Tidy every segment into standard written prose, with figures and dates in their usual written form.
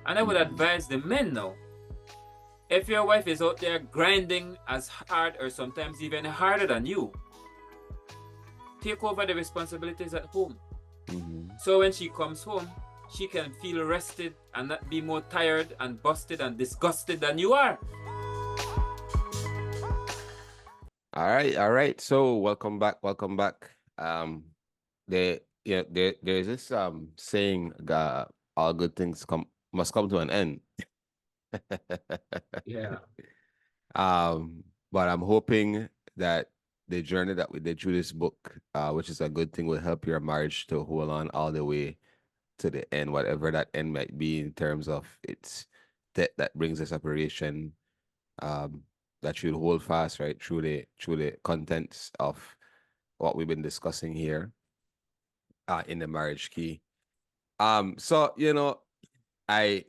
And I would advise the men now, if your wife is out there grinding as hard or sometimes even harder than you, take over the responsibilities at home. So when she comes home, she can feel rested and not be more tired and busted and disgusted than you are. All right. So welcome back. There's this saying, all good things must come to an end. Yeah. But I'm hoping that the journey that we did through this book, which is a good thing, will help your marriage to hold on all the way to the end, whatever that end might be in terms of its debt that brings a separation. Um, that you'll hold fast right through the contents of what we've been discussing here, in the marriage key. So I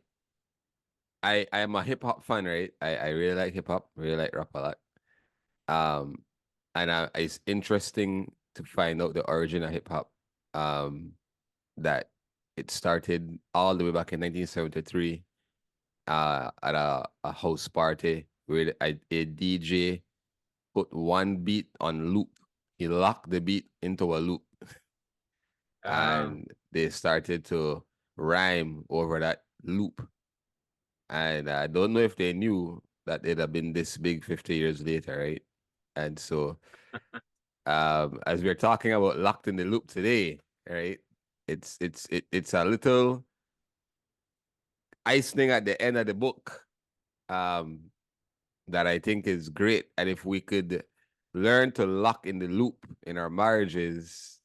I am a hip hop fan, right? I really like hip hop, really like rap a lot. Um, and it's interesting to find out the origin of hip hop. That it started all the way back in 1973. At a house party where a DJ put one beat on loop. He locked the beat into a loop, and they started to rhyme over that loop. And I don't know if they knew that they'd have been this big 50 years later, right? And so, as we're talking about locked in the loop today, right? It's a little icing at the end of the book, um, that I think is great. And if we could learn to lock in the loop in our marriages,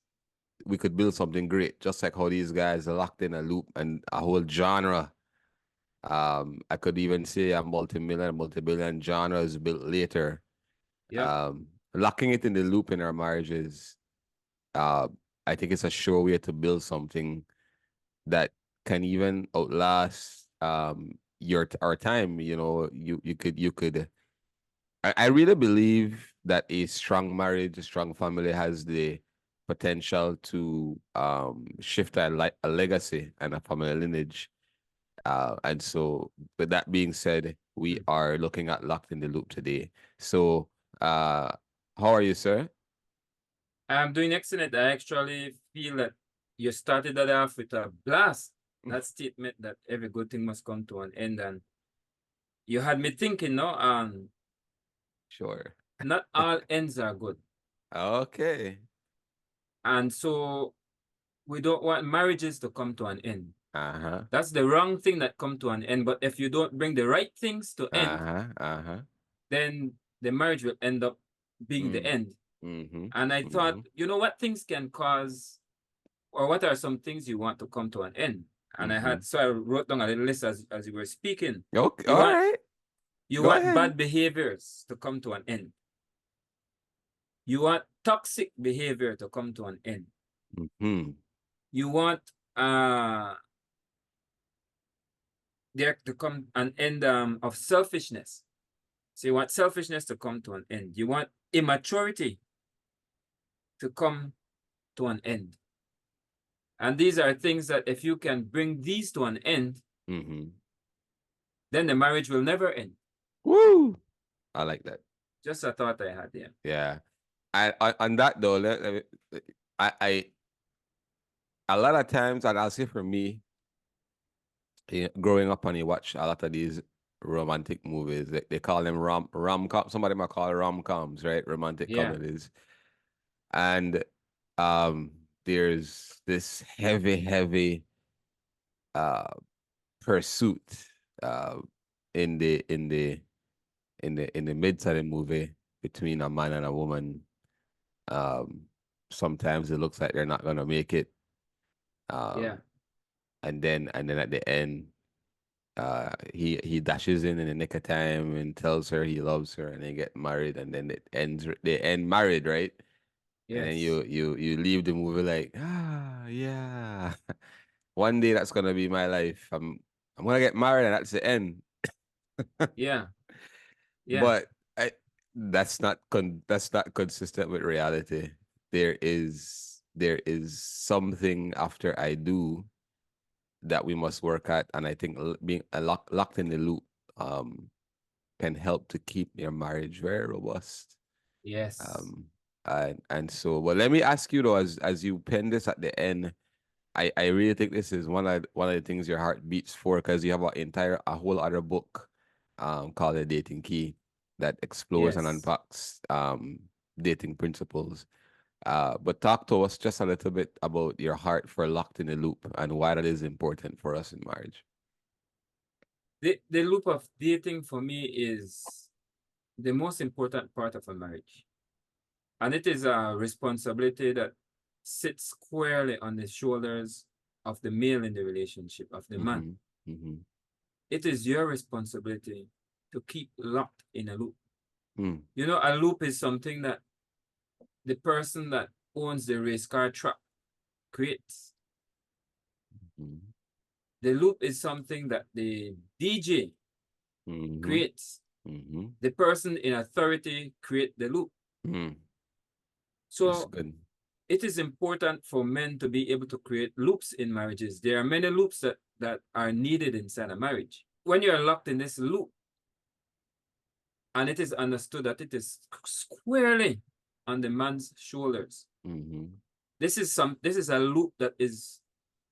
we could build something great, just like how these guys are locked in a loop and a whole genre. I could even say a multi-billion genres built later. Yep. Locking it in the loop in our marriages, uh, I think it's a sure way to build something that can even outlast our time. You could. I really believe that a strong marriage, a strong family has the potential to shift a legacy and a family lineage. And so, with that being said, we are looking at Locked in the Loop today. So, how are you, sir? I'm doing excellent. I actually feel that you started that off with a blast. That statement that every good thing must come to an end. And you had me thinking, no, Sure. not all ends are good. Okay. And so we don't want marriages to come to an end. Uh-huh. That's the wrong thing that come to an end. But if you don't bring the right things to end, Uh-huh. Uh-huh. then the marriage will end up being the Mm. end. Mm-hmm. And I thought, Mm-hmm. you know what things can cause, or what are some things you want to come to an end? And Mm-hmm. so I wrote down a little list as you were speaking. Okay. You All want right. you Go want ahead. bad behaviors to come to an end. You want toxic behavior to come to an end. Mm-hmm. You want there to come an end of selfishness. So you want selfishness to come to an end. You want immaturity to come to an end. And these are things that if you can bring these to an end, Mm-hmm. then the marriage will never end. Woo! I like that. Just a thought I had there. Yeah. On that though, I a lot of times, and I'll say for me, growing up and you watch a lot of these romantic movies, they call them rom com. Somebody might call it rom coms, right? Romantic Yeah. comedies, and um, there's this heavy uh pursuit uh in the midst of the movie between a man and a woman. Um, Sometimes it looks like they're not gonna make it. Yeah. Um, and then at the end, he dashes in the nick of time and tells her he loves her, and they get married, and then they end married, right? And then Yes. you leave the movie like, yeah, one day that's gonna be my life. I'm gonna get married, and that's the end. Yeah. Yeah. But that's not consistent with reality. There is something after I do that we must work at, and I think being locked in the loop can help to keep your marriage very robust. Yes. Um, and so, well, let me ask you though, as you pen this at the end, I really think this is one of the things your heart beats for, because you have a whole other book, called The Dating Key, that explores and Yes. unpacks dating principles. But talk to us just a little bit about your heart for locked in the loop and why that is important for us in marriage. The loop of dating for me is the most important part of a marriage. And it is a responsibility that sits squarely on the shoulders of the male in the relationship, of the man. Mm-hmm. Mm-hmm. It is your responsibility to keep locked in a loop. Mm. You know, a loop is something that the person that owns the race car track creates. Mm-hmm. The loop is something that the DJ Mm-hmm. creates. Mm-hmm. The person in authority create the loop. Mm. That's So good. it is important for men to be able to create loops in marriages. There are many loops that are needed inside a marriage. When you're locked in this loop, and it is understood that it is squarely on the man's shoulders, Mm-hmm. this is a loop that is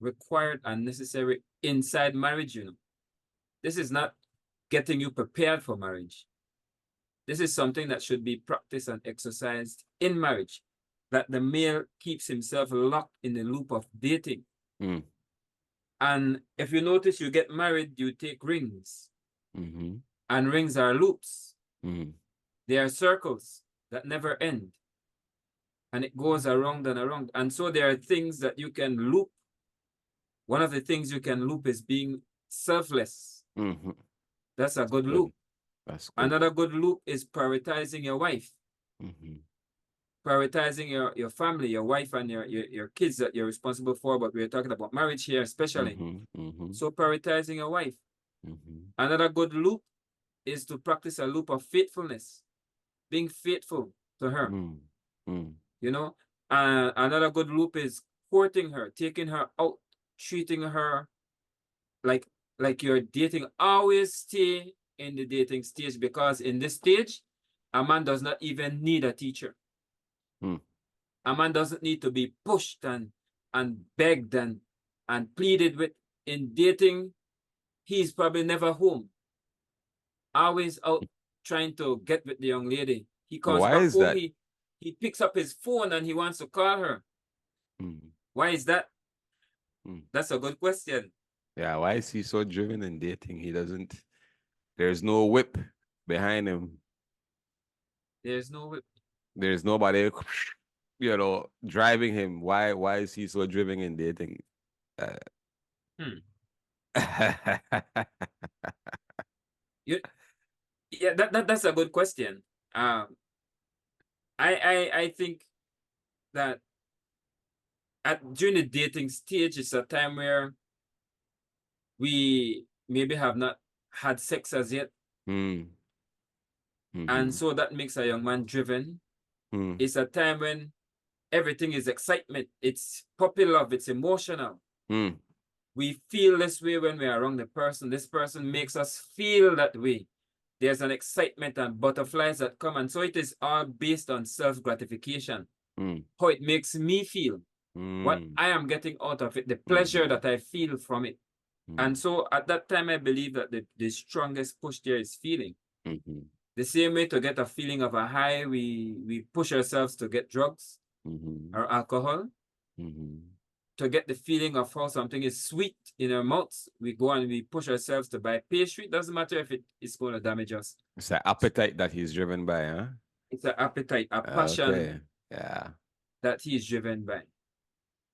required and necessary inside marriage, you know. This is not getting you prepared for marriage. This is something that should be practiced and exercised in marriage, that the male keeps himself locked in the loop of dating. Mm. And if you notice, you get married, you take rings, Mm-hmm. and rings are loops. Mm-hmm. They are circles that never end, and it goes around and around. And so there are things that you can loop. One of the things you can loop is being selfless. Mm-hmm. That's a good Good. loop. That's good. Another good loop is prioritizing your wife, Mm-hmm. prioritizing your family, your wife, and your kids that you're responsible for. But we're talking about marriage here, especially. Mm-hmm. Mm-hmm. So prioritizing your wife. Mm-hmm. Another good loop is to practice a loop of faithfulness, being faithful to her, Mm. Mm. you know. Another good loop is courting her, taking her out, treating her like you're dating. Always stay in the dating stage, because in this stage, a man does not even need a teacher. Mm. A man doesn't need to be pushed and begged and pleaded with. In dating, he's probably never home, always out trying to get with the young lady. He comes Why back is home, that? he picks up his phone and he wants to call her. Mm. Why is that? Mm. That's a good question. Yeah, why is he so driven in dating? He doesn't, there's no whip behind him. There's no way. There's nobody, driving him. Why is he so driven in dating? Uh, Hmm. You, yeah, that's a good question. Um, I think that during the dating stage, it's a time where we maybe have not had sex as yet, mm. and Mm-hmm. so that makes a young man driven. Mm. It's a time when everything is excitement. It's puppy love. It's emotional. Mm. We feel this way when we are around the person. This person makes us feel that way. There's an excitement and butterflies that come. And so it is all based on self-gratification, Mm. how it makes me feel, what Mm. I am getting out of it, the pleasure Mm-hmm. that I feel from it. Mm. And so at that time, I believe that the strongest push there is feeling. Mm-hmm. The same way to get a feeling of a high, we push ourselves to get drugs Mm-hmm. or alcohol. Mm-hmm. To get the feeling of how something is sweet in our mouths, we go and we push ourselves to buy pastry. It doesn't matter if it is going to damage us. It's an appetite that he's driven by, huh? It's an appetite, a passion Okay. Yeah. that he is driven by.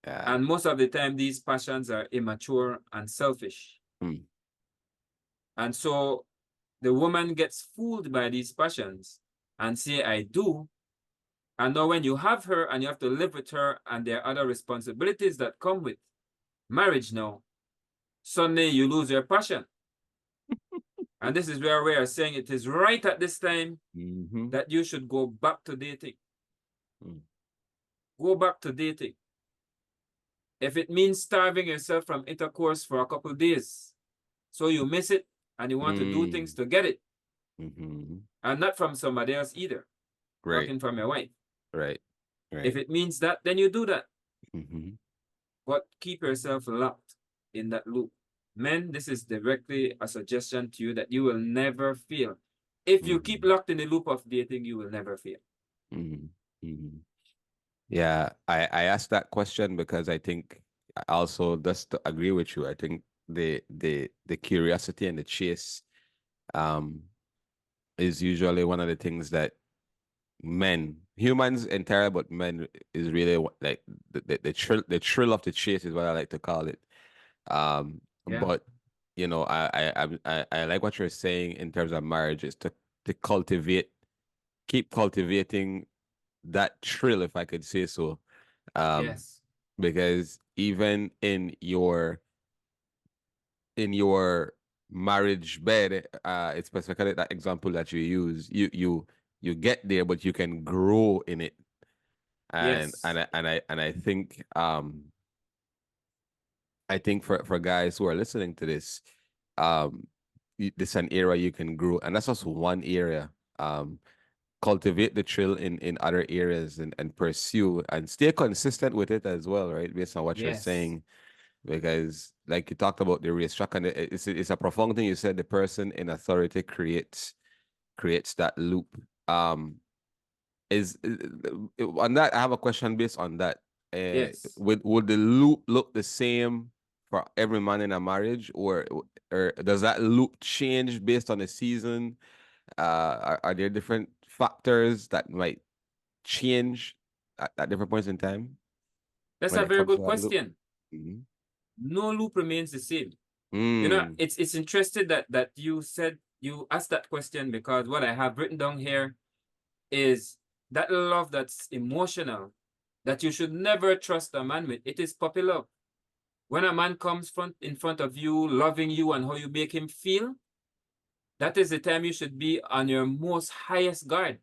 Yeah. And most of the time, these passions are immature and selfish. Mm. And so the woman gets fooled by these passions and say, I do. And now when you have her and you have to live with her and there are other responsibilities that come with marriage now, suddenly you lose your passion. And this is where we are saying it is right at this time Mm-hmm. that you should go back to dating. Mm. Go back to dating. If it means starving yourself from intercourse for a couple of days, so you miss it and you want to do things Mm. to get it, Mm-hmm. and not from somebody else either, Right. talking from your wife. Right. If Right. it means that, then you do that. Mm-hmm. But keep yourself locked in that loop. Men, this is directly a suggestion to you that you will never fail. If you keep Mm-hmm. locked in the loop of dating, you will never fail. Mm-hmm. Mm-hmm. Yeah, I asked that question because I think I also just to agree with you. I think the curiosity and the chase um is usually one of the things that men, humans entirely, but men is really like the thrill of the chase is what I like to call it. Yeah. But you know, I like what you're saying in terms of marriage is to cultivate, keep cultivating that thrill, if I could say so. Um, Yes. because even in your marriage bed, it's specifically that example that you use, you get there, but you can grow in it. And Yes. I think I think for guys who are listening to this, this is an area you can grow, and that's just one area. Cultivate the thrill in other areas and pursue and stay consistent with it as well, right? Based on what you're Yes. saying, because like you talked about the racetrack, and it's a profound thing you said. The person in authority creates that loop. On that, I have a question based on that. Yes. Would the loop look the same for every man in a marriage, or does that loop change based on the season? Are there different factors that might change at different points in time That's when a it very comes to good that loop? question. Mm-hmm. No loop remains the same. You know, Mm, it's interesting that you said you asked that question, because what I have written down here is that love that's emotional, that you should never trust a man with. It is puppy love. When a man comes in front of you, loving you and how you make him feel, that is the time you should be on your most highest guard.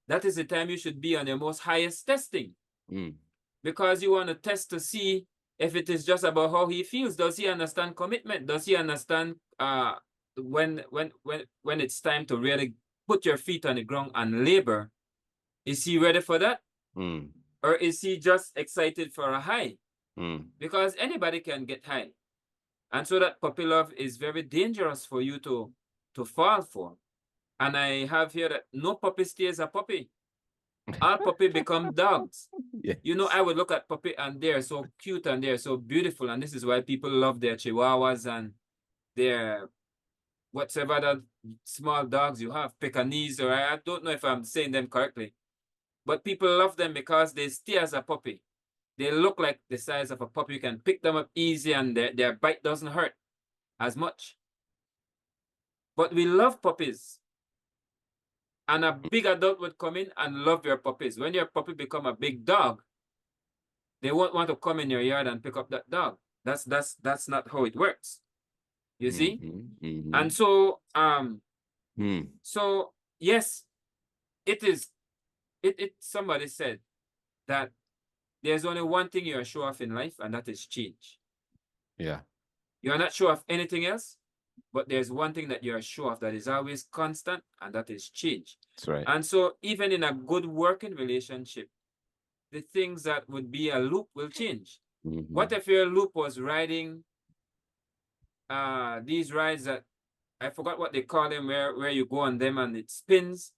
That is the time you should be on your most highest testing, mm, because you want to test to see if it is just about how he feels. Does he understand commitment? Does he understand when it's time to really put your feet on the ground and labor? Is he ready for that? mm, Or is he just excited for a high? mm. Because anybody can get high. And so that puppy love is very dangerous for you to fall for. And I have here that no puppy stays a puppy. All puppy become dogs. You know, Yes. I would look at puppy and they're so cute and they're so beautiful. And this is why people love their chihuahuas and their whatever the small dogs you have, Pekingese, or I don't know if I'm saying them correctly. But people love them because they stay as a puppy. They look like the size of a puppy. You can pick them up easy and their bite doesn't hurt as much. But we love puppies. And a big adult would come in and love your puppies. When your puppy become a big dog, they won't want to come in your yard and pick up that dog. That's not how it works. You see? Mm-hmm, mm-hmm, And so mm. so yes, it is it somebody said that there's only one thing you're sure of in life, and that is change. Yeah, You're not sure of anything else, but there's one thing that you're sure of that is always constant, and that is change. that's right. And so even in a good working relationship, the things that would be a loop will change. Mm-hmm. What if your loop was riding these rides that I forgot what they call them, where you go on them and it spins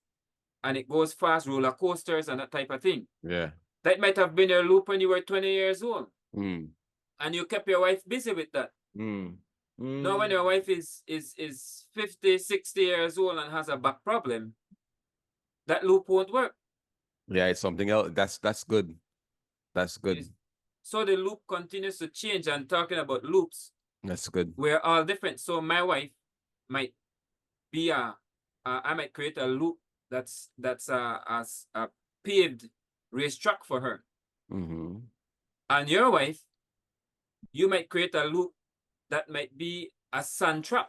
and it goes fast, roller coasters and that type of thing. Yeah. That might have been your loop when you were 20 years old Mm, and you kept your wife busy with that. mm, Now when mm. your wife is 50, 60 years old and has a back problem, that loop won't work. Yeah, it's something else. That's good. That's good. So the loop continues to change, and talking about loops, That's good. we're all different. So my wife might be I might create a loop that's a paved racetrack for her. Mm-hmm. And your wife, you might create a loop that might be a sand track.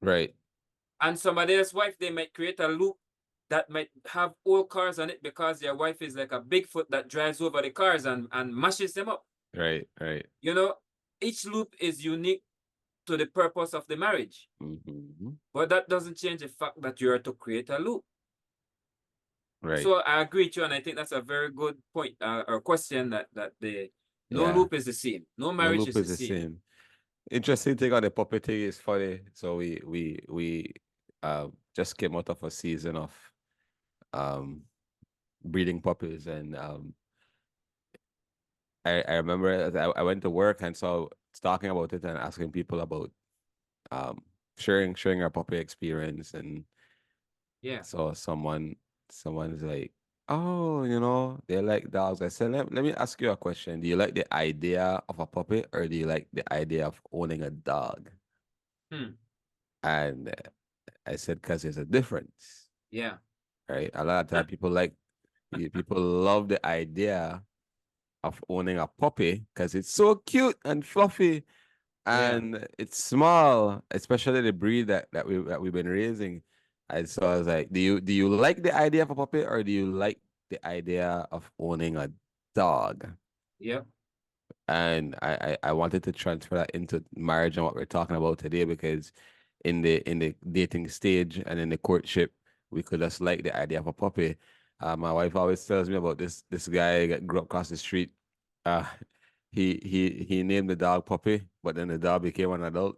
Right. And somebody else's wife, they might create a loop that might have old cars on it, because your wife is like a Bigfoot that drives over the cars and mashes them up. Right, right. You know, each loop is unique to the purpose of the marriage. Mm-hmm. But that doesn't change the fact that you are to create a loop. Right. So I agree with you, and I think that's a very good point or question that the no Yeah. loop is the same. No No marriage loop is is the the same. same. Interesting thing on the puppy thing is funny. So we just came out of a season of um breeding puppies, and I remember I went to work and so talking about it and asking people about um sharing our puppy experience, and Yeah. so someone's like, oh, you know, they like dogs. I said, let me ask you a question. Do you like the idea of a puppy or do you like the idea of owning a dog? Hmm. And I said, because there's a difference, Yeah. right? A lot of time people love the idea of owning a puppy because it's so cute and fluffy Yeah. and it's small, especially the breed that we've been raising. And so I was like, do you like the idea of a puppy or do you like the idea of owning a dog? Yep. And I wanted to transfer that into marriage and what we're talking about today, because in the dating stage and in the courtship, we could just like the idea of a puppy. My wife always tells me about this guy that grew up across the street. Uh, he named the dog Puppy, but then the dog became an adult.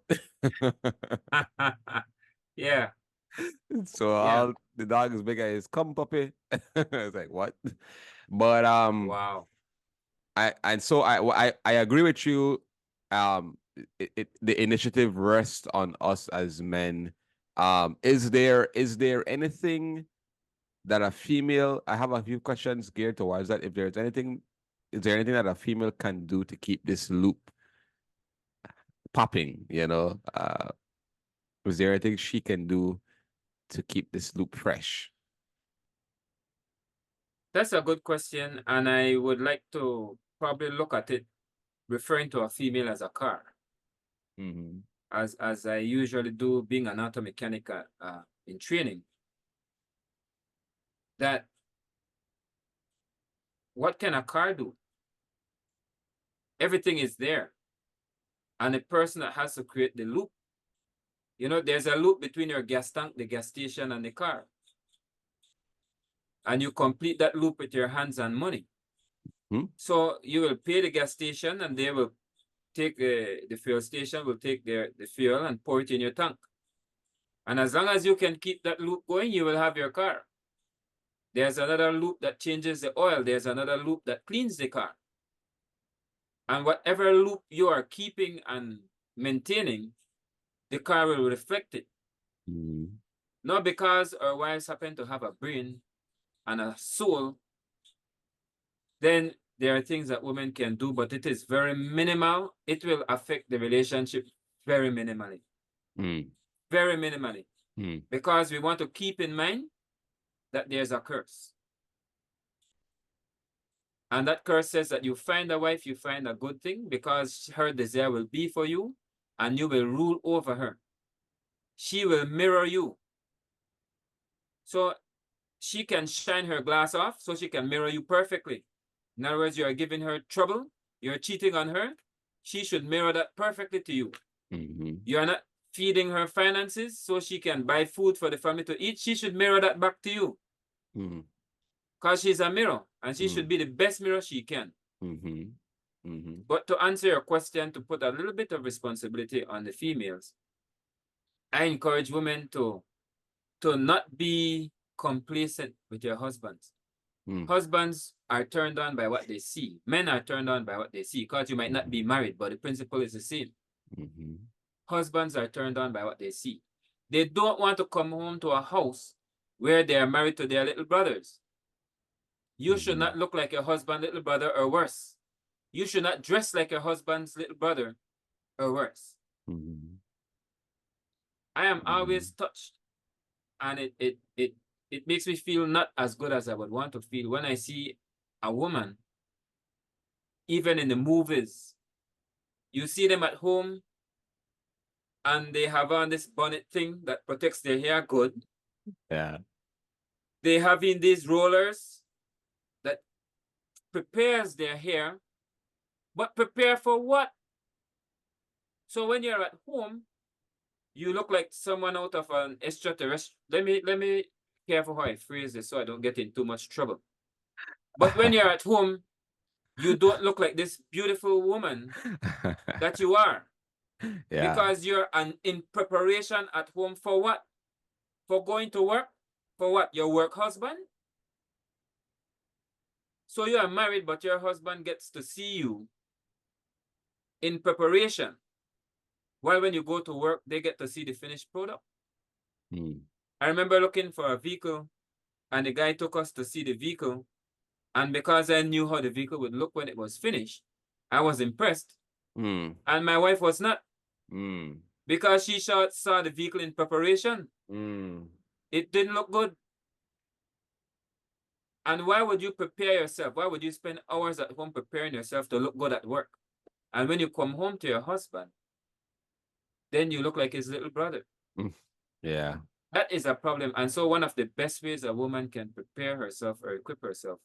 Yeah. So Yeah. all the dog is big as come Puppy. It's like what? But Wow. I agree with you. The initiative rests on us as men. Is there anything that a female? I have a few questions geared towards that. If there's anything, is there anything that a female can do to keep this loop popping? Is there anything she can do to keep this loop fresh? That's a good question, and I would like to probably look at it referring to a female as a car, Mm-hmm. as I usually do, being an auto mechanic in training. That what can a car do? Everything is there, and the person that has to create the loop. There's a loop between your gas tank, the gas station, and the car, and you complete that loop with your hands and money. Hmm? So you will pay the gas station, and they will take the fuel station will take the fuel and pour it in your tank. And as long as you can keep that loop going, you will have your car. There's another loop that changes the oil. There's another loop that cleans the car. And whatever loop you are keeping and maintaining, the car will reflect it. Mm-hmm. Not because our wives happen to have a brain and a soul, then there are things that women can do, but it is very minimal. It will affect the relationship very minimally. Very minimally. Mm-hmm. Because we want to keep in mind that there's a curse. And that curse says that you find a wife, you find a good thing, because her desire will be for you and you will rule over her. She will mirror you. So she can shine her glass off so she can mirror you perfectly. In other words, you are giving her trouble, you're cheating on her, she should mirror that perfectly to you. Mm-hmm. You are not feeding her finances so she can buy food for the family to eat, she should mirror that back to you. Mm-hmm. Because she's a mirror and she should be the best mirror she can. Mm-hmm. Mm-hmm. But to answer your question, to put a little bit of responsibility on the females, I encourage women to not be complacent with your husbands. Husbands are turned on by what they see. Men are turned on by what they see, because you might not be married, but the principle is the same. Mm-hmm. Husbands are turned on by what they see. They don't want to come home to a house where they are married to their little brothers. You should not look like your husband's little brother or worse. You should not dress like your husband's little brother or worse. Mm-hmm. I am always touched, and it makes me feel not as good as I would want to feel when I see a woman, even in the movies. You see them at home and they have on this bonnet thing that protects their hair good. Yeah. They have in these rollers that prepares their hair But prepare for what? So when you're at home, you look like someone out of an extraterrestrial. Let me careful how I phrase this so I don't get in too much trouble. But when you're at home, you don't look like this beautiful woman that you are. Yeah. Because you're in preparation at home for what? For going to work? For what? Your work husband? So you are married, but your husband gets to see you in preparation. While when you go to work, they get to see the finished product. Mm. I remember looking for a vehicle, and the guy took us to see the vehicle. And because I knew how the vehicle would look when it was finished, I was impressed. Mm. And my wife was not, Mm. because she saw the vehicle in preparation. Mm. It didn't look good. And why would you prepare yourself? Why would you spend hours at home preparing yourself to look good at work? And when you come home to your husband, then you look like his little brother. Mm. Yeah. That is a problem. And so one of the best ways a woman can prepare herself or equip herself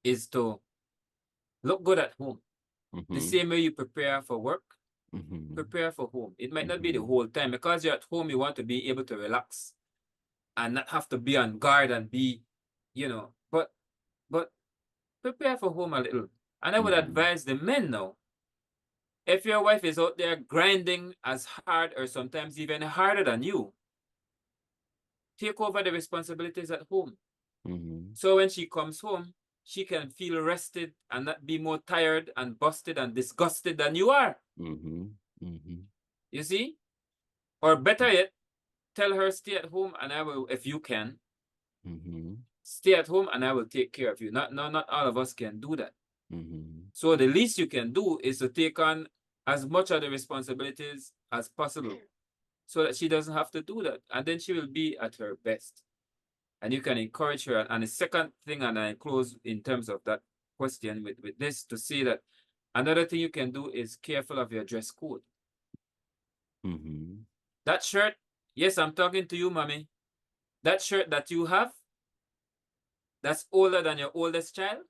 is to look good at home. The Mm-hmm. same way you prepare for work, Mm-hmm. prepare for home. It might not be the Mm-hmm. whole time, because you're at home, you want to be able to relax and not have to be on guard and be, but prepare for home a little. And I would Mm-hmm. advise the men now, if your wife is out there grinding as hard or sometimes even harder than you, take over the responsibilities at home. Mm-hmm. So when she comes home, she can feel rested and not be more tired and busted and disgusted than you are. Mm-hmm. Mm-hmm. You see? Or better yet, tell her stay at home and I will, if you can, Mm-hmm. stay at home and I will take care of you. Not all of us can do that. Mm-hmm. So the least you can do is to take on as much of the responsibilities as possible so that she doesn't have to do that. And then she will be at her best. And you can encourage her. And the second thing, and I close in terms of that question with this, to say that another thing you can do is careful of your dress code. Mm-hmm. That shirt, yes, I'm talking to you, mommy. That shirt that you have, that's older than your oldest child.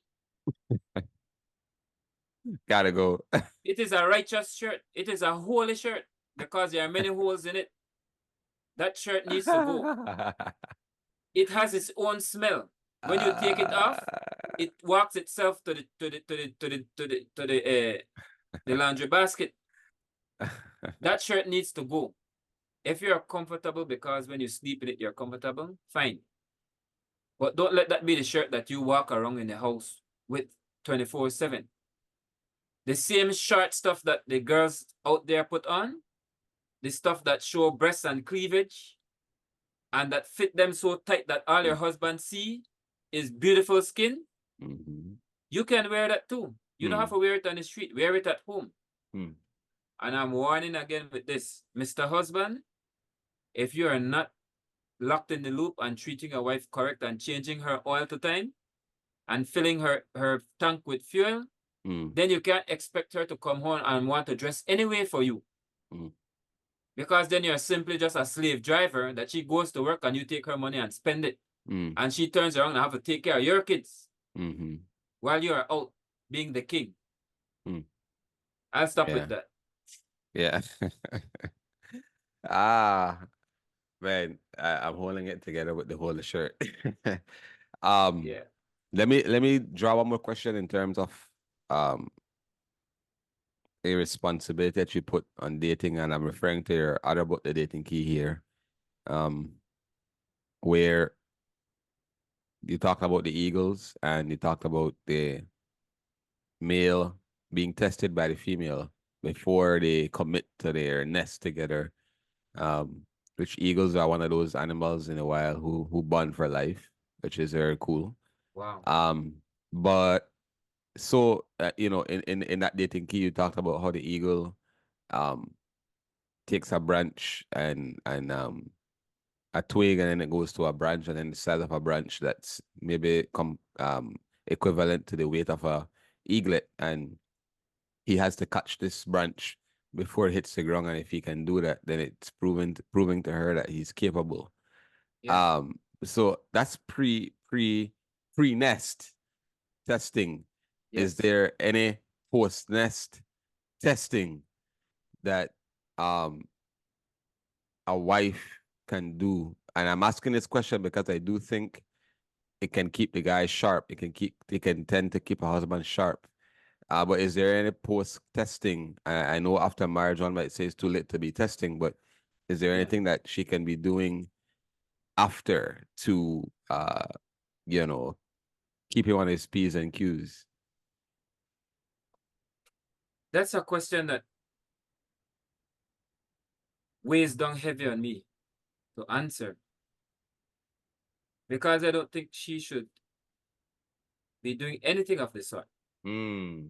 Gotta go. It is a righteous shirt. It is a holy shirt because there are many holes in it. That shirt needs to go. It has its own smell. When you take it off, it walks itself to the laundry basket. That shirt needs to go. If you're comfortable because when you sleep in it, you're comfortable, fine. But don't let that be the shirt that you walk around in the house with 24/7. The same short stuff that the girls out there put on, the stuff that show breasts and cleavage, and that fit them so tight that all your husband see is beautiful skin, Mm-hmm. you can wear that too. You don't have Mm. to wear it on the street. Wear it at home. Mm. And I'm warning again with this, Mr. Husband, if you are not locked in the loop and treating your wife correct and changing her oil to time and filling her tank with fuel, Mm. then you can't expect her to come home and want to dress anyway for you. Mm. Because then you're simply just a slave driver that she goes to work and you take her money and spend it. Mm. And she turns around and have to take care of your kids Mm-hmm. while you are out being the king. Mm. I'll stop Yeah. with that. Yeah. Ah, man, I'm holding it together with the whole shirt. Um, Yeah. let me draw one more question in terms of um a responsibility that you put on dating, and I'm referring to your other book, The Dating Key here, um, where you talked about the eagles and you talked about the male being tested by the female before they commit to their nest together. Which eagles are one of those animals in the wild who bond for life, which is very cool. Wow. Um, but so in that dating key, you talked about how the eagle um takes a branch and a twig, and then it goes to a branch, and then the size of a branch that's maybe equivalent to the weight of a eaglet, and he has to catch this branch before it hits the ground, and if he can do that, then it's proving to her that he's capable. Yeah. So that's pre nest testing. Is Yes. there any? post nest testing that a wife can do? And I'm asking this question because I do think it can keep the guy sharp. It can tend to keep a husband sharp. But is there any post testing? I know after marriage one might say it's too late to be testing, but is there Yeah. anything that she can be doing after to you know, keep him on his P's and Q's? That's a question that weighs down heavy on me to answer, because I don't think she should be doing anything of the sort. Mm.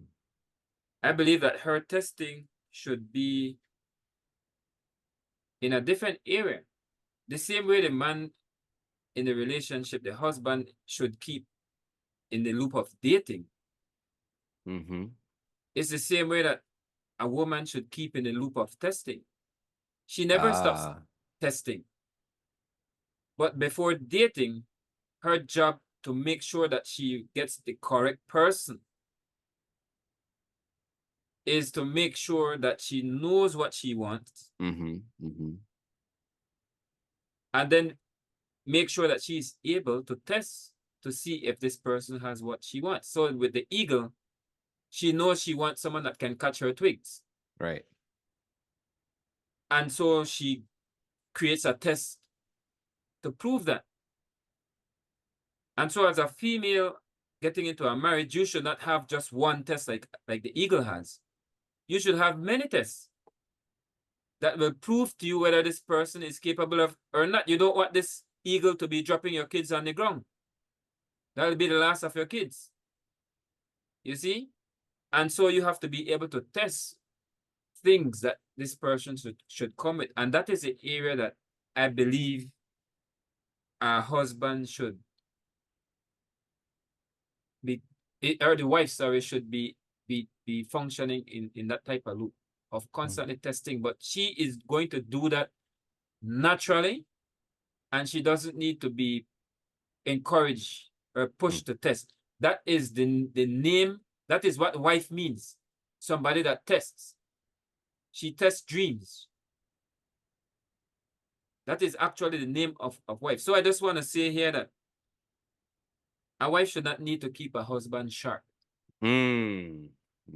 I believe that her testing should be in a different area. The same way the man in the relationship, the husband should keep in the loop of dating. Mm-hmm. It's the same way that a woman should keep in the loop of testing. She never stops Ah. testing. But before dating, her job to make sure that she gets the correct person is to make sure that she knows what she wants, Mm-hmm. Mm-hmm. and then make sure that she's able to test to see if this person has what she wants. So with the eagle, she knows she wants someone that can catch her twigs. Right. And so she creates a test to prove that. And so as a female getting into a marriage, you should not have just one test like the eagle has. You should have many tests that will prove to you whether this person is capable of or not. You don't want this eagle to be dropping your kids on the ground. That'll be the last of your kids. You see? And so you have to be able to test things that this person should come with. And that is the area that I believe a husband should be, or the wife, sorry, should be functioning in that type of loop of constantly testing. But she is going to do that naturally, and she doesn't need to be encouraged or pushed to test. That is the name. That is what wife means. Somebody that tests. She tests dreams. That is actually the name of wife. So I just want to say here that a wife should not need to keep a husband sharp. Mm.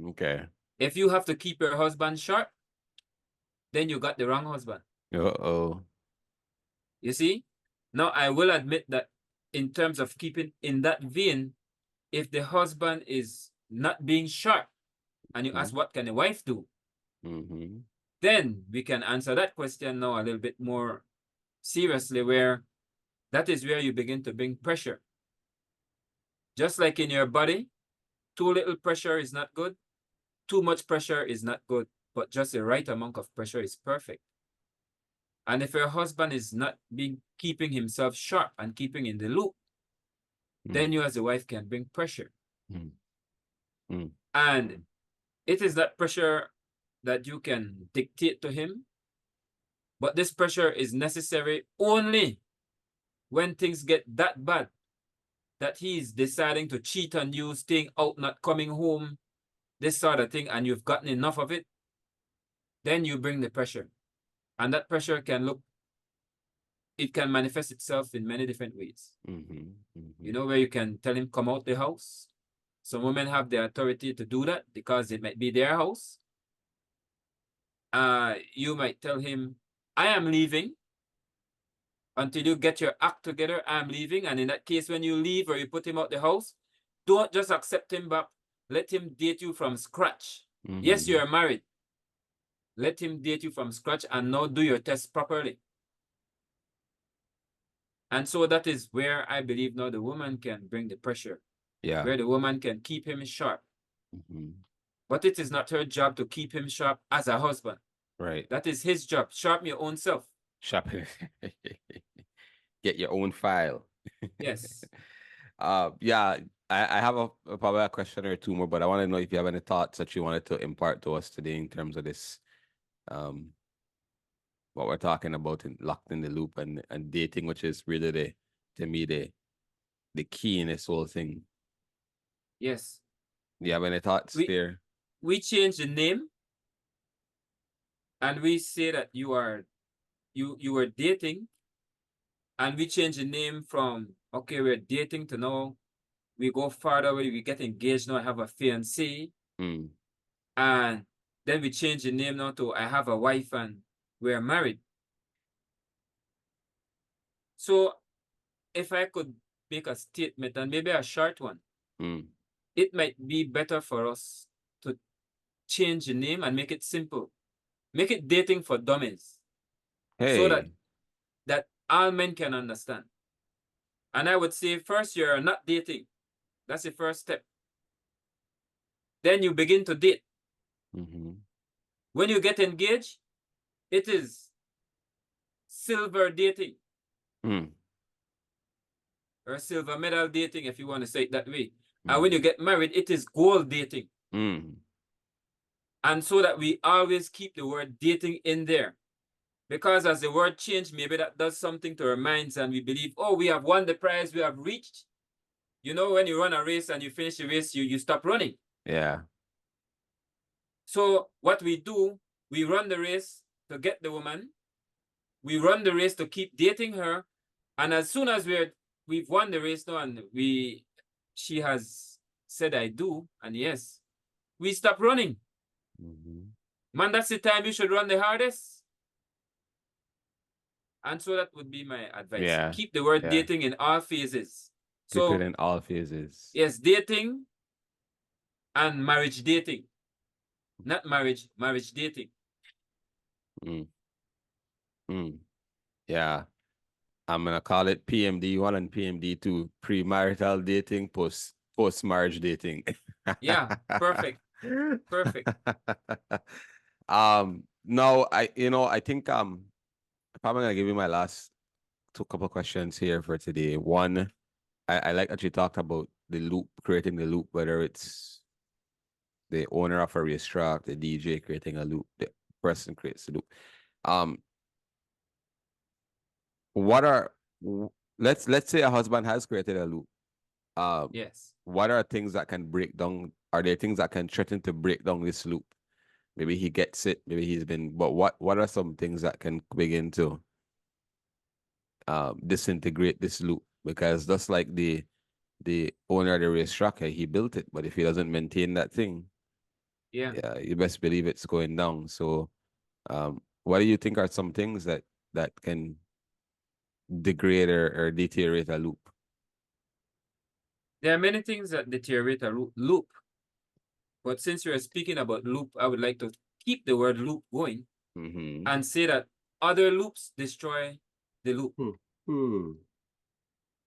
Okay. If you have to keep your husband sharp, then you got the wrong husband. Uh-oh. You see? Now, I will admit that in terms of keeping in that vein, if the husband is not being sharp, and you ask what can a wife do, Mm-hmm. then we can answer that question now a little bit more seriously, where that is where you begin to bring pressure. Just like in your body, too little pressure is not good, too much pressure is not good, but just the right amount of pressure is perfect. And if your husband is not keeping himself sharp and keeping in the loop, then you as a wife can bring pressure. And it is that pressure that you can dictate to him, but this pressure is necessary only when things get that bad that he's deciding to cheat on you, staying out, not coming home, this sort of thing, and you've gotten enough of it. Then you bring the pressure. And that pressure it can manifest itself in many different ways. You know, where you can tell him, come out the house. Some women have the authority to do that because it might be their house. You might tell him, I am leaving. Until you get your act together, I'm leaving. And in that case, when you leave or you put him out the house, don't just accept him back. Let him date you from scratch. Yes, you are married. Let him date you from scratch and now do your test properly. And so that is where I believe now the woman can bring the pressure. Yeah. Where the woman can keep him sharp. But it is not her job to keep him sharp as a husband. Right. That is his job. Sharpen your own self. Sharpen. Get your own file. Yes. Yeah, I have probably a question or two more, but I want to know if you have any thoughts that you wanted to impart to us today in terms of this, what we're talking about in locked in the loop and dating, which is really to me the key in this whole thing. Yes. Do you have any thoughts there? we change the name and we say that you were dating, and we change the name from, okay, we're dating, to now we go farther, we get engaged, now I have a fiancé, Mm. and then we change the name now to I have a wife and we're married. So if I could make a statement, and maybe a short one, Mm. it might be better for us to change the name and make it simple. Make it dating for dummies. So Hey. that all men can understand. And I would say, first, you're not dating. That's the first step. Then you begin to date. Mm-hmm. When you get engaged, it is silver dating, Mm. or silver medal dating, if you want to say it that way. And when Mm. you get married, it is gold dating. Mm. And so that we always keep the word dating in there. Because as the word changed, maybe that does something to our minds, and we believe, oh, we have won the prize, we have reached. You know, when you run a race and you finish the race, you stop running. Yeah. So what we do, we run the race to get the woman. We run the race to keep dating her. And as soon as we've won the race now, and she has said I do, and yes, we stop running. Mm-hmm. Man, that's the time you should run the hardest. And so that would be my advice. Yeah. Keep the word Yeah. dating in all phases. Keep it So in all phases. yes, dating and marriage dating. Not marriage, marriage dating. Mm. Mm. Yeah. I'm gonna call it PMD1 and PMD2, premarital dating, post marriage dating. Yeah, perfect. Perfect. No, I think I'm probably gonna give you my last couple questions here for today. One, I like that you talked about the loop, creating the loop, whether it's the owner of a racetrack, the DJ creating a loop, the person creates the loop. Um, what are let's say a husband has created a loop. Yes. What are things that can break down? Are there things that can threaten to break down this loop? Maybe he gets it, maybe he's been, but what are some things that can begin to disintegrate this loop? Because just like the owner of the racetrack, he built it, but if he doesn't maintain that thing, Yeah. yeah, you best believe it's going down. So, what do you think are some things that can degrade or deteriorate a loop? There are many things that deteriorate a loop. But since you're speaking about loop, I would like to keep the word loop going Mm-hmm. and say that other loops destroy the loop. Hmm.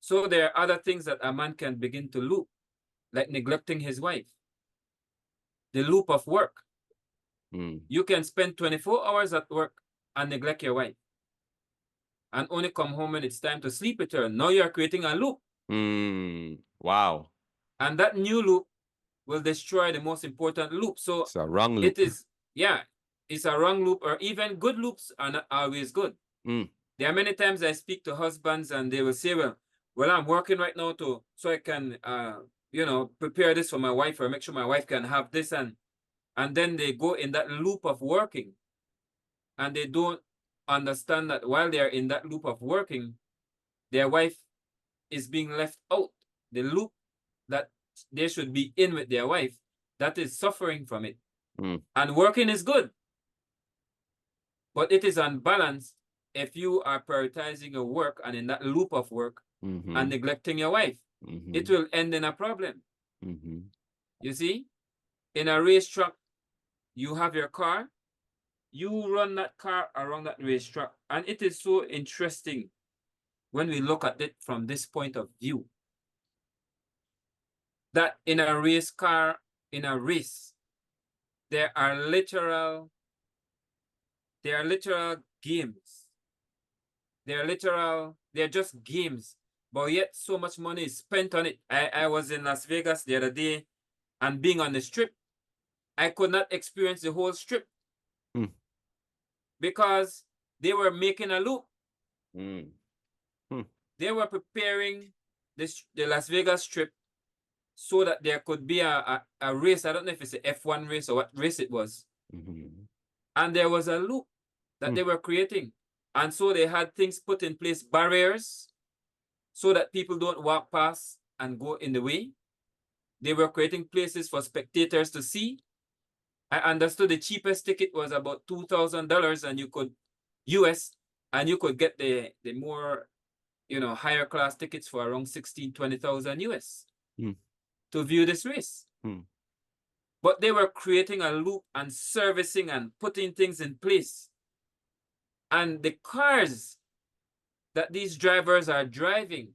So there are other things that a man can begin to loop, like neglecting his wife. The loop of work. Mm. You can spend 24 hours at work and neglect your wife, and only come home when it's time to sleep with her. Now you're creating a loop. Wow. And that new loop will destroy the most important loop. So It's a wrong it loop. is, yeah, it's a wrong loop, or even good loops are not always good. Mm. There are many times I speak to husbands and they will say, well, I'm working right now so I can, prepare this for my wife, or make sure my wife can have this. And then they go in that loop of working, and they don't understand that while they're in that loop of working, their wife is being left out. The loop that they should be in with their wife, that is suffering from it. Mm. And working is good, but it is unbalanced if you are prioritizing your work and in that loop of work Mm-hmm. and neglecting your wife. Mm-hmm. It will end in a problem. Mm-hmm. You see, in a racetrack, you have your car, you run that car around that racetrack, and it is so interesting when we look at it from this point of view, that in a race car, in a race, there are literal games. They're just games, but yet so much money is spent on it. I was in Las Vegas the other day, and being on the strip, I could not experience the whole strip because they were making a loop. Mm. They were preparing the Las Vegas strip so that there could be a race. I don't know if it's a F1 race or what race it was. And there was a loop that they were creating. And so they had things put in place, barriers, so that people don't walk past and go in the way. They were creating places for spectators to see. I understood the cheapest ticket was about $2,000 and you could US, and you could get the more, higher class tickets for around 16, 20,000 US to view this race. But they were creating a loop and servicing and putting things in place. And the cars that these drivers are driving,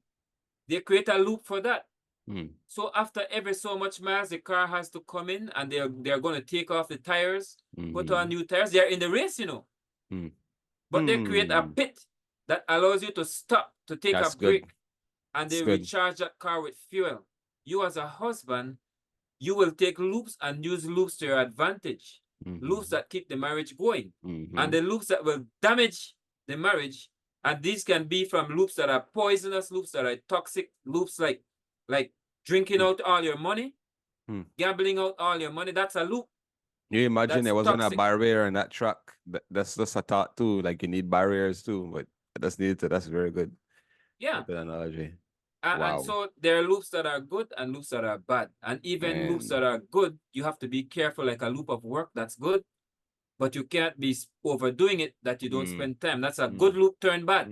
they create a loop for that. So after every so much miles, the car has to come in and they're going to take off the tires, put on new tires. They're in the race, But they create a pit that allows you to stop, to take a break, and they recharge that car with fuel. You as a husband, you will take loops and use loops to your advantage. Loops that keep the marriage going. And the loops that will damage the marriage, and these can be from loops that are poisonous, loops that are toxic, loops like drinking out all your money, gambling out all your money. That's a loop. You imagine there wasn't toxic. a barrier in that truck. That's just a thought too. Like you need barriers too, but that's needed to. That's very good. Yeah. Good analogy. Wow. And so there are loops that are good and loops that are bad. And even loops that are good, you have to be careful, like a loop of work that's good, but you can't be overdoing it that you don't spend time. That's a good loop turned bad.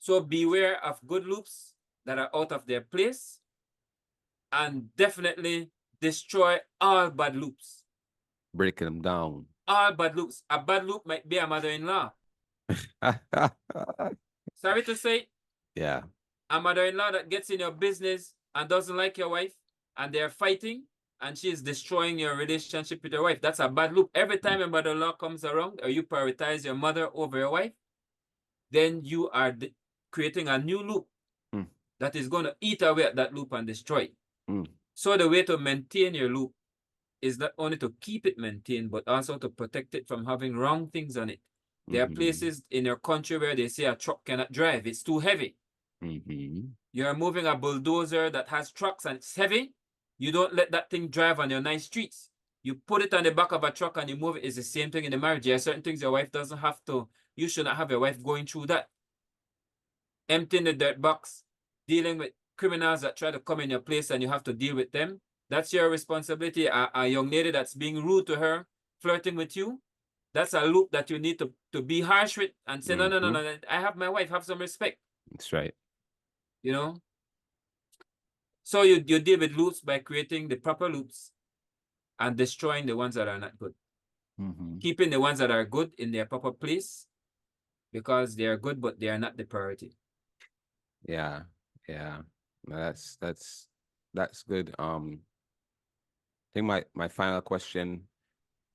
So beware of good loops that are out of their place, and definitely destroy all bad loops. Breaking them down. All bad loops. A bad loop might be a mother-in-law. Sorry to say. Yeah. A mother-in-law that gets in your business and doesn't like your wife, and they're fighting, and she's destroying your relationship with your wife. That's a bad loop. Every time a mother-in-law comes around, or you prioritize your mother over your wife, then you are creating a new loop that is going to eat away at that loop and destroy it. So the way to maintain your loop is not only to keep it maintained, but also to protect it from having wrong things on it. There are places in your country where they say a truck cannot drive. It's too heavy. You're moving a bulldozer that has trucks and it's heavy. You don't let that thing drive on your nice streets. You put it on the back of a truck and you move it. It's the same thing in the marriage. There are certain things your wife doesn't have to. You should not have your wife going through that. Emptying the dirt box, dealing with criminals that try to come in your place and you have to deal with them. That's your responsibility. A young lady that's being rude to her, flirting with you, that's a loop that you need to be harsh with and say, no, I have my wife, have some respect. That's right. So you deal with loops by creating the proper loops and destroying the ones that are not good. Keeping the ones that are good in their proper place, because they are good, but they are not the priority. Yeah. That's good. I think my final question,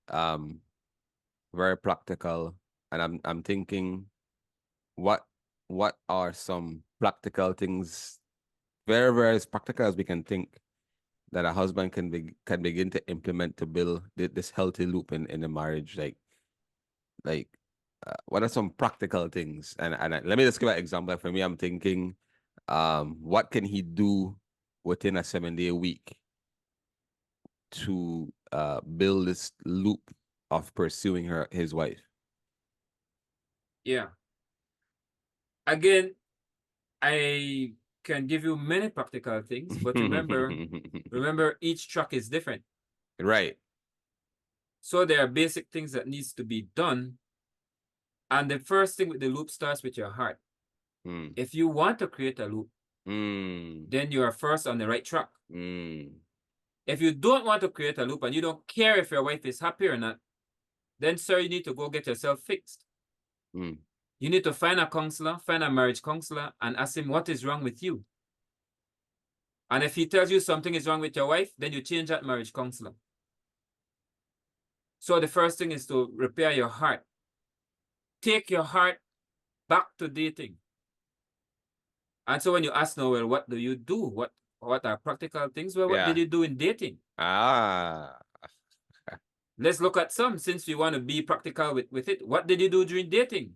very practical, and I'm thinking, what are some practical things, very, very as practical as we can think, that a husband can begin to implement to build this healthy loop in the marriage? Like what are some practical things? And let me just give an example. For me, I'm thinking, what can he do within a 7-day week to build this loop of pursuing his wife? Yeah. Again, I can give you many practical things, but remember each truck is different. Right. So there are basic things that needs to be done. And the first thing with the loop starts with your heart. If you want to create a loop, then you are first on the right track. If you don't want to create a loop and you don't care if your wife is happy or not, then sir, you need to go get yourself fixed. You need to find a counselor, find a marriage counselor, and ask him what is wrong with you. And if he tells you something is wrong with your wife, then you change that marriage counselor. So the first thing is to repair your heart. Take your heart back to dating. And so when you ask now, well, what do you do? What are practical things? Well, what did you do in dating? Let's look at some, since we want to be practical with it. What did you do during dating?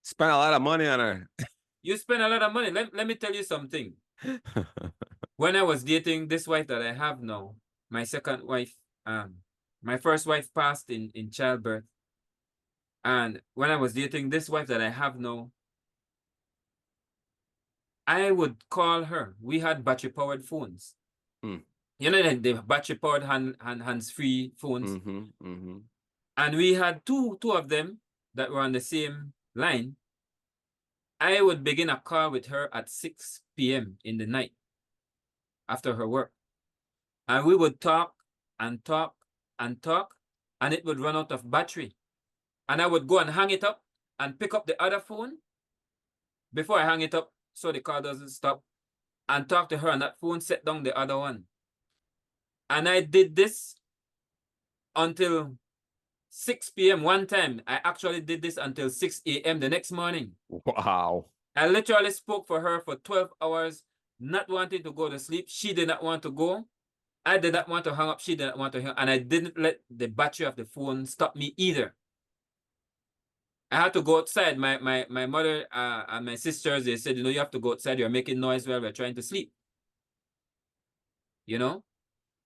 Spent a lot of money on her. You spent a lot of money. Let me tell you something. when I was dating this wife that I have now, my second wife, my first wife passed in childbirth. And when I was dating this wife that I have now, I would call her. We had battery-powered phones. Mm. You know, the battery-powered hands-free phones. And we had two of them that were on the same line. I would begin a call with her at 6 p.m. in the night after her work. And we would talk and talk and talk, and it would run out of battery. And I would go and hang it up and pick up the other phone before I hang it up so the call doesn't stop, and talk to her on that phone, set down the other one. And I did this until 6 p.m. one time. I actually did this until 6 a.m. the next morning. Wow. I literally spoke for her for 12 hours, not wanting to go to sleep. She did not want to go. I did not want to hang up. She did not want to hang up. And I didn't let the battery of the phone stop me either. I had to go outside. My mother and my sisters, they said, you know, you have to go outside. You're making noise while we're trying to sleep. You know?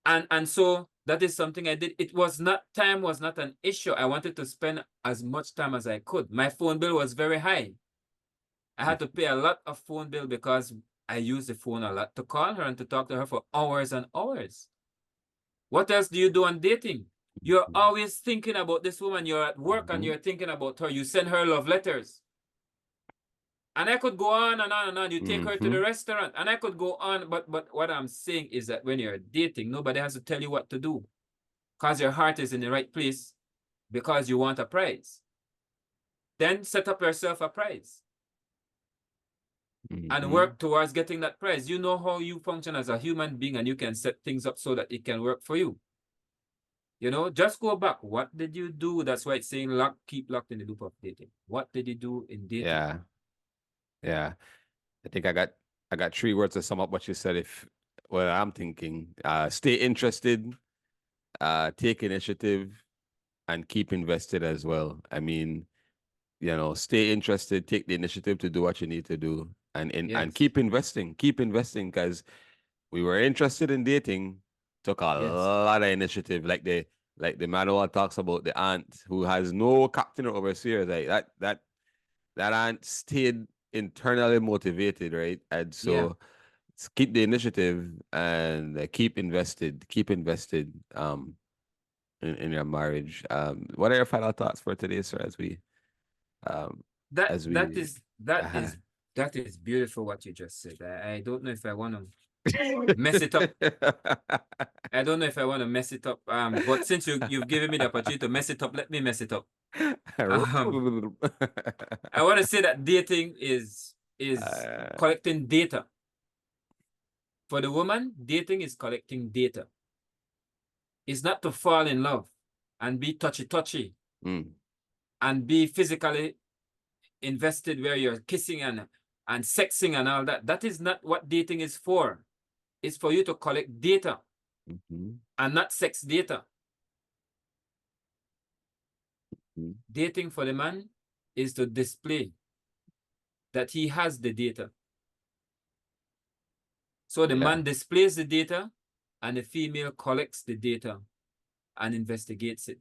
And so that is something I did. Time was not an issue. I wanted to spend as much time as I could. My phone bill was very high. I had to pay a lot of phone bill because I used the phone a lot to call her and to talk to her for hours and hours. What else do you do on dating? You're always thinking about this woman. You're at work and you're thinking about her. You send her love letters. And I could go on and on and on. You take her to the restaurant, and I could go on. But what I'm saying is that when you're dating, nobody has to tell you what to do, because your heart is in the right place, because you want a prize. Then set up yourself a prize and work towards getting that prize. You know how you function as a human being, and you can set things up so that it can work for you. You know, just go back. What did you do? That's why it's saying keep locked in the loop of dating. What did you do in dating? Yeah. Yeah. I think I got 3 words to sum up what you said. I'm thinking, stay interested, take initiative, and keep invested as well. I mean, you know, stay interested, take the initiative to do what you need to do, and keep investing, because we were interested in dating, took a lot of initiative, like the manual talks about the ant who has no captain or overseer. Like that aunt stayed internally motivated, right? And so keep the initiative and keep invested in your marriage. What are your final thoughts for today, sir, as we That as we is beautiful what you just said. I don't know if I want to mess it up. I don't know if I want to mess it up. But since you've given me the opportunity to mess it up, let me mess it up. I want to say that dating is collecting data. For the woman, dating is collecting data. It's not to fall in love and be touchy and be physically invested where you're kissing and sexing and all that. That is not what dating is for. It's for you to collect data and not sex data. Dating for the man is to display that he has the data. So the man displays the data, and the female collects the data and investigates it.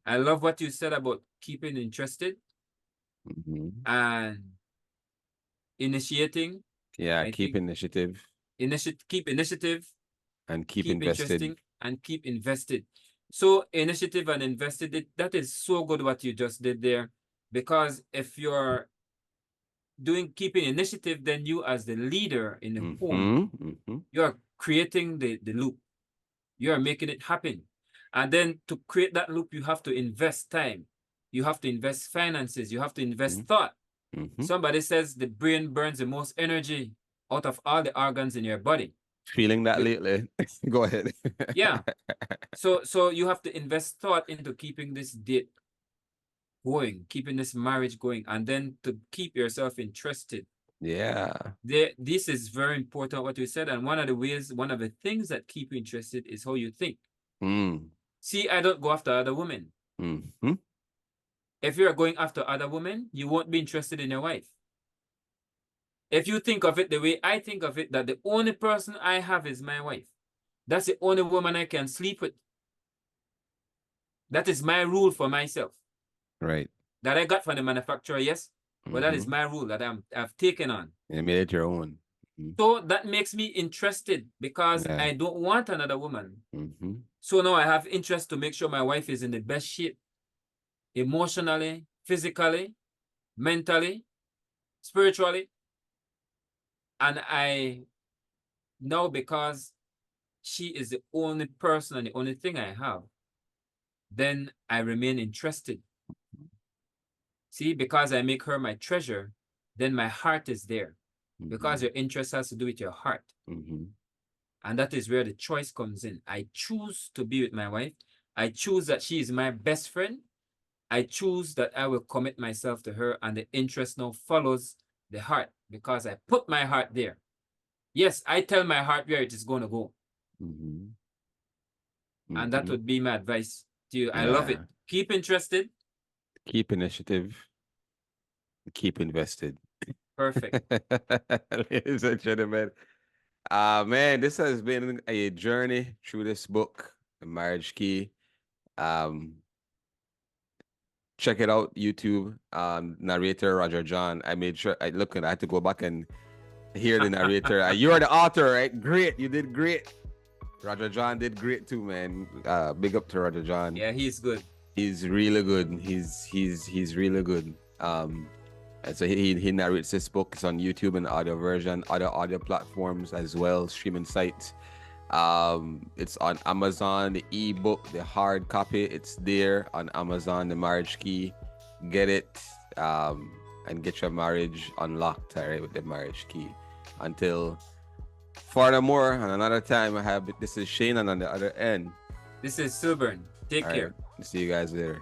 I love what you said about keeping interested and initiating. Yeah, keep initiative. Keep initiative. And keep invested. Interesting and keep invested. So initiative and invested, that is so good what you just did there. Because if you're keeping initiative, then you as the leader in the home, you're creating the loop. You're making it happen. And then to create that loop, you have to invest time. You have to invest finances. You have to invest thought. Somebody says the brain burns the most energy out of all the organs in your body. Feeling that lately. Go ahead. Yeah. So you have to invest thought into keeping this date going, keeping this marriage going, and then to keep yourself interested. Yeah. This is very important what you said. And one of the things that keep you interested is how you think. See, I don't go after other women. If you're going after other women, you won't be interested in your wife. If you think of it the way I think of it, that the only person I have is my wife. That's the only woman I can sleep with. That is my rule for myself. Right. That I got from the manufacturer, yes. But that is my rule that I've taken on. You made it your own. So that makes me interested because Yeah. I don't want another woman. Mm-hmm. So now I have interest to make sure my wife is in the best shape, emotionally, physically, mentally, spiritually. And I know, because she is the only person and the only thing I have, then I remain interested. See, because I make her my treasure, then my heart is there. Because your interest has to do with your heart. And that is where the choice comes in. I choose to be with my wife. I choose that she is my best friend. I choose that I will commit myself to her, and the interest now follows the heart because I put my heart there. Yes, I tell my heart where it is going to go. And that would be my advice to you. I love it. Keep interested. Keep initiative. Keep invested. Perfect. Ladies and gentlemen, man, this has been a journey through this book, The Marriage Key. Check it out, YouTube. Narrator Roger John. I made sure I had to go back and hear the narrator. You are the author, right? Great, you did great. Roger John did great too, man. Big up to Roger John. Yeah, he's good. He's really good. He's really good. And so he narrates this book. It's on YouTube in audio version, other audio platforms as well, streaming sites. It's on Amazon, the ebook, the hard copy. It's there on Amazon, The Marriage Key. Get it, and get your marriage unlocked, all right, with The Marriage Key. Until furthermore, and another time, this is Shane, and on the other end, this is Sylburn. Take care. Right. See you guys later.